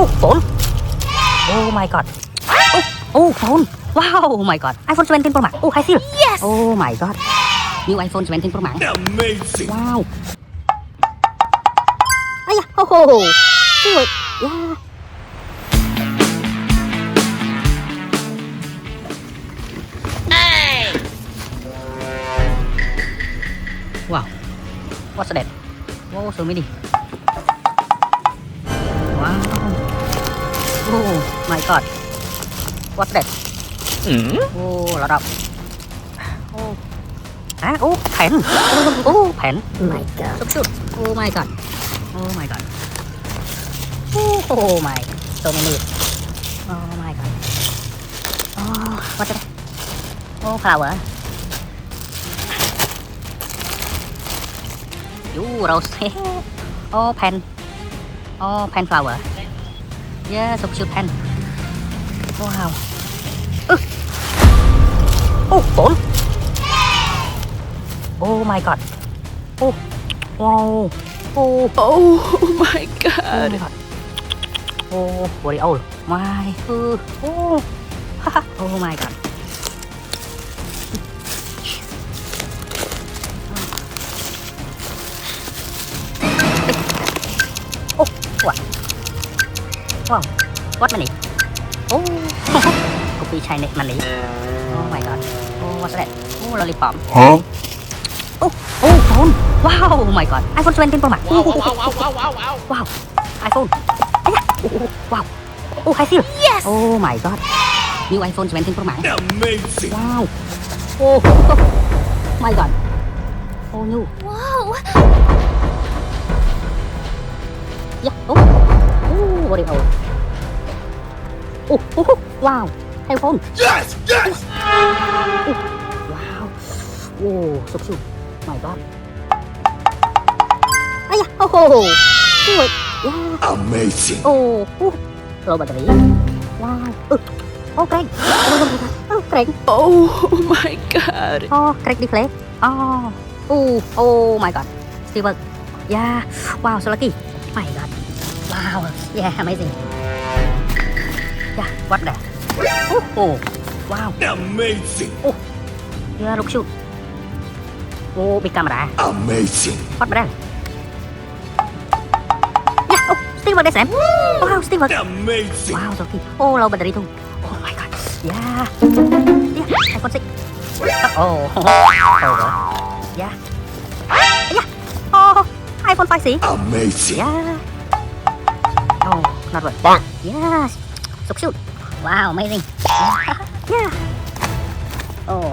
Oh, phone. Oh my god. Oh, phone. Wow, oh my god. iPhone 17 Pro Max. Oh, high seal. Yes. Oh my god. New iPhone 17 Pro Max. Amazing. Wow. Ayah, oh, do it. Yeah. Hey. Wow. What's that? Wow, so many. Wow. Oh my god. What's that? Oh, a lot of. Oh. Ah, oh, pen. Oh, pen. My God. So cute. Oh my god. Oh my god. Oh my. So many. Oh my god. Oh, what's that? Oh, flower. You rose. Oh, pen. Oh, pen flower. Yeah, so cute pen. Wow. Oh, phone. Oh my god. Oh. Wow. Oh. Oh my Oh God. my god. Oh, very old. My. Oh. Oh my god. Oh, what? Wow. What money? Oh. Copy Chinese money. Oh my god. Oh, what's that? Oh, lollipop. Huh? Oh, phone. Wow, oh my god. iPhone 17 Pro Max. Wow, wow, wow, wow, wow, wow. Wow. iPhone. Ayah. Oh, wow. Oh, high seal. Yes. Oh my god. New iPhone 17 Pro Max. Amazing. Wow. Oh, my god. Oh, new. Wow. Yeah. Oh, very old. Oh, wow. iPhone. Yes, yes. Wow. Oh, so cute. My god. Ayah. Oh, good. Yeah. Amazing. Oh, low battery. Wow. Oh, crack. Oh, crack. Oh my God. Oh, crack display. Oh my god. Still work. Yeah. Wow, so lucky. My god. Wow. Yeah, amazing. Yeah, what the? Oh, wow. Amazing. Yeah, look cute. Oh, big camera. Amazing. What brand? Yeah, oh, still work the same. Wow, still work. Amazing. Wow, so lucky. Oh, low battery too. Oh my god. Yeah. Yeah, iPhone 6. Oh, yeah. Yeah. Oh, iPhone 5C. Amazing. Yeah. Oh, not right. Yes. So cute. Wow, amazing. Yeah. Oh.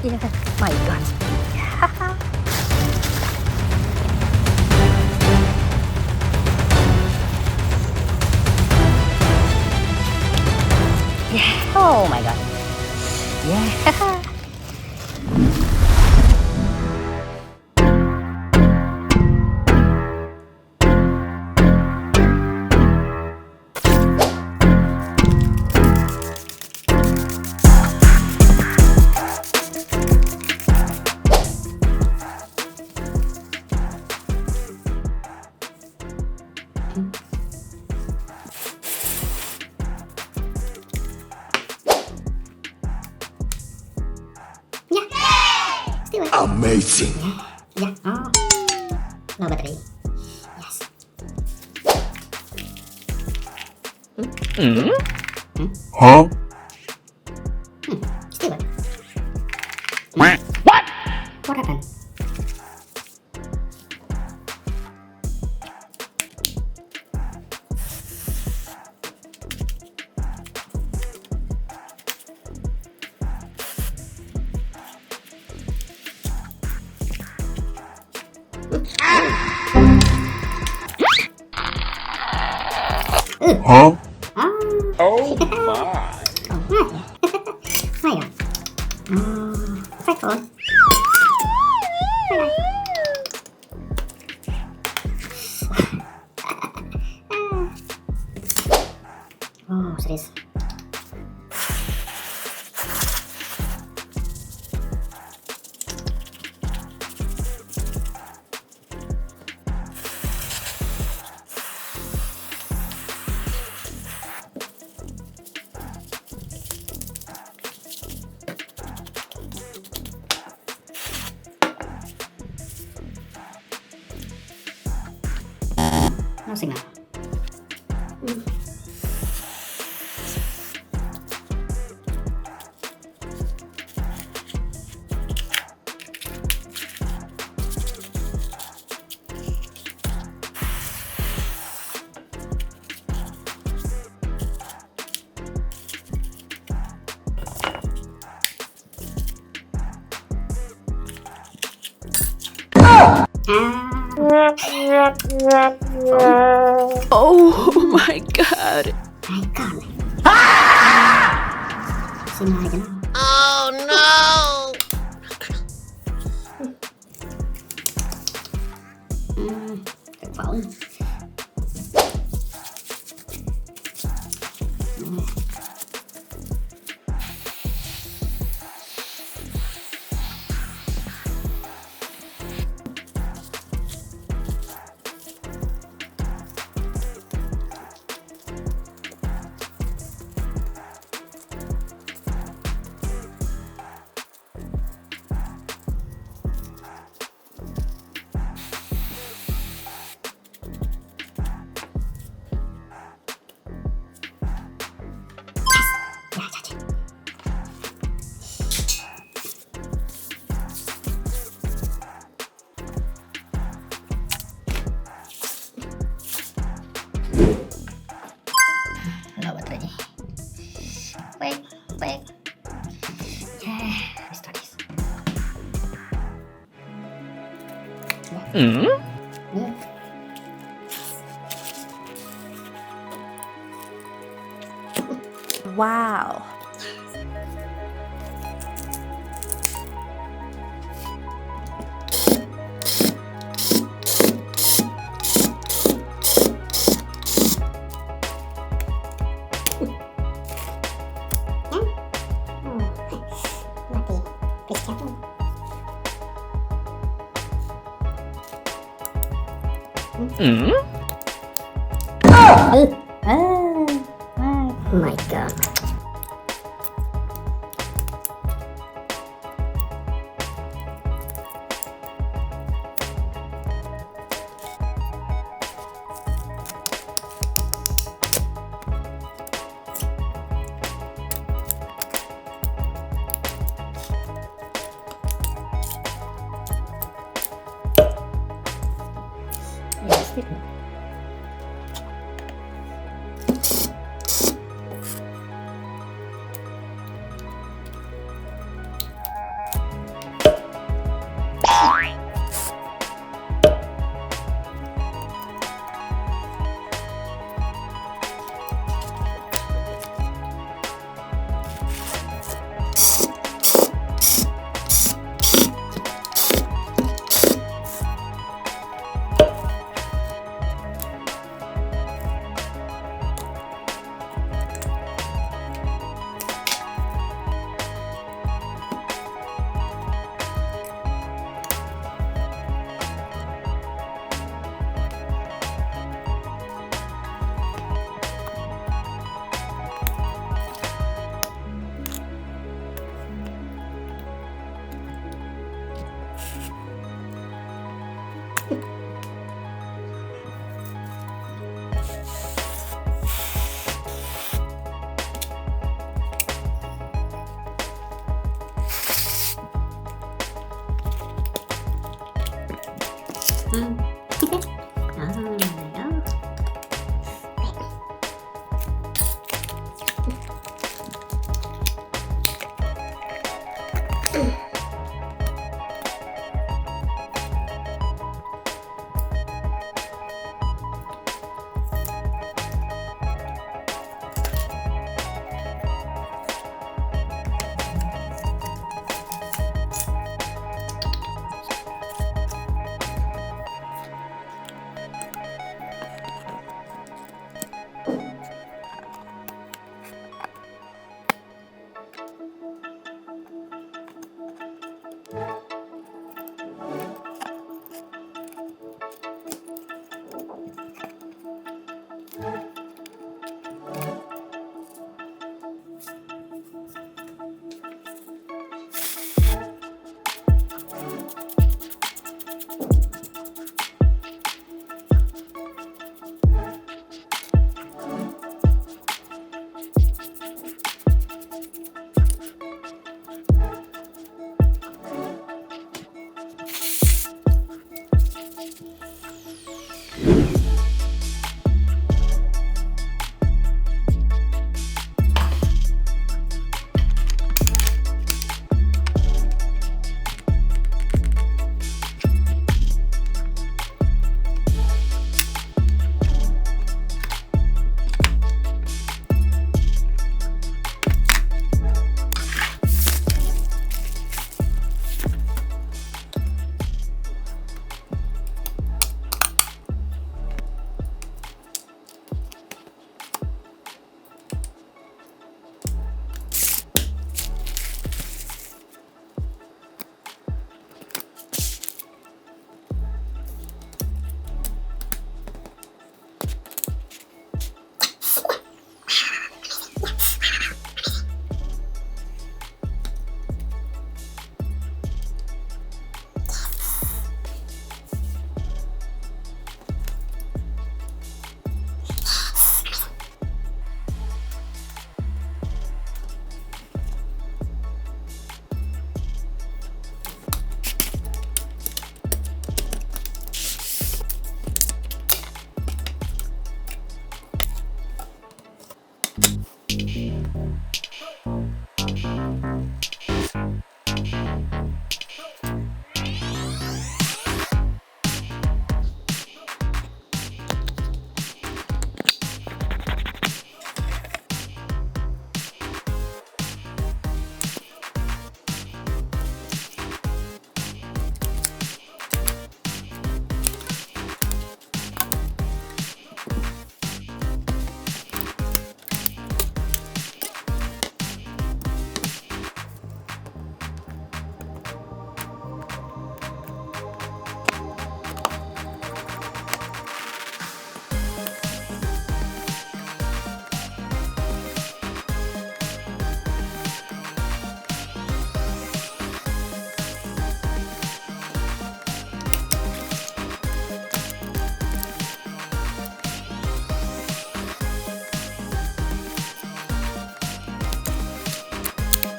Yeah. My god. Yeah. Oh my god. Yeah. Amazing. Yeah. Oh. No battery. Yes. Huh? Still work. What? What happened? Huh? Oh my. Hay à? Phát thôi. Oh, serius. Asing na. Oh my god. Icon. Sinay ka na. Oh no! Phone. Low baterainya. Wait. Yeah, let's start this. Wow. Oh my god.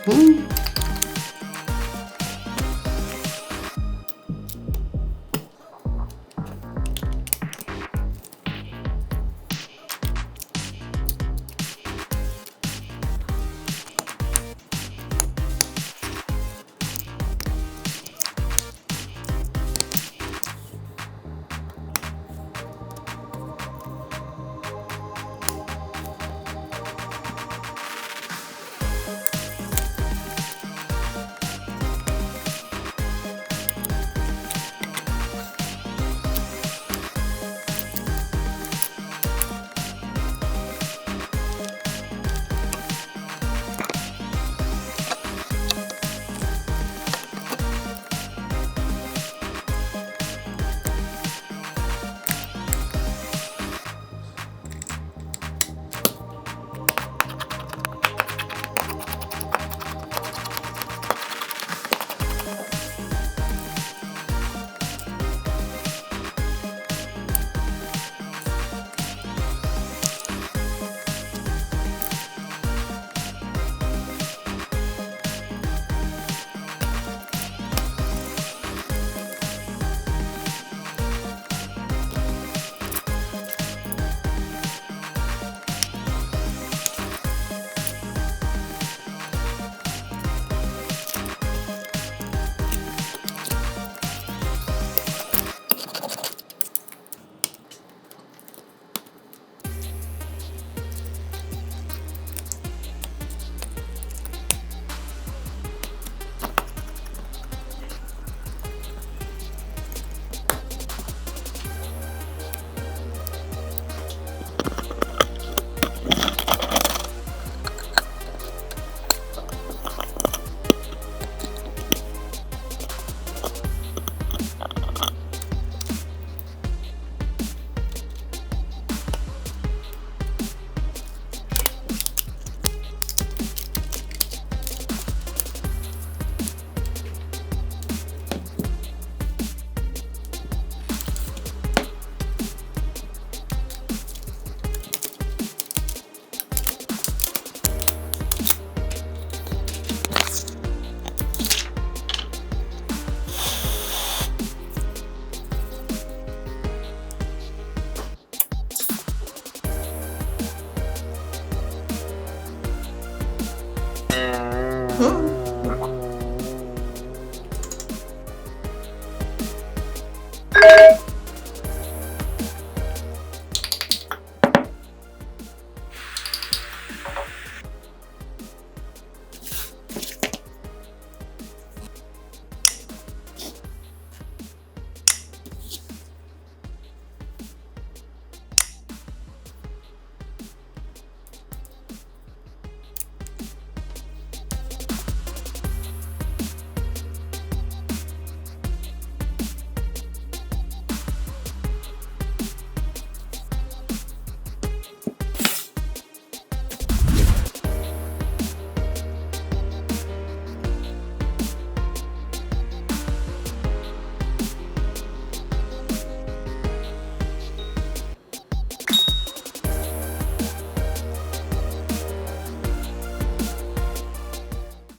Hmm?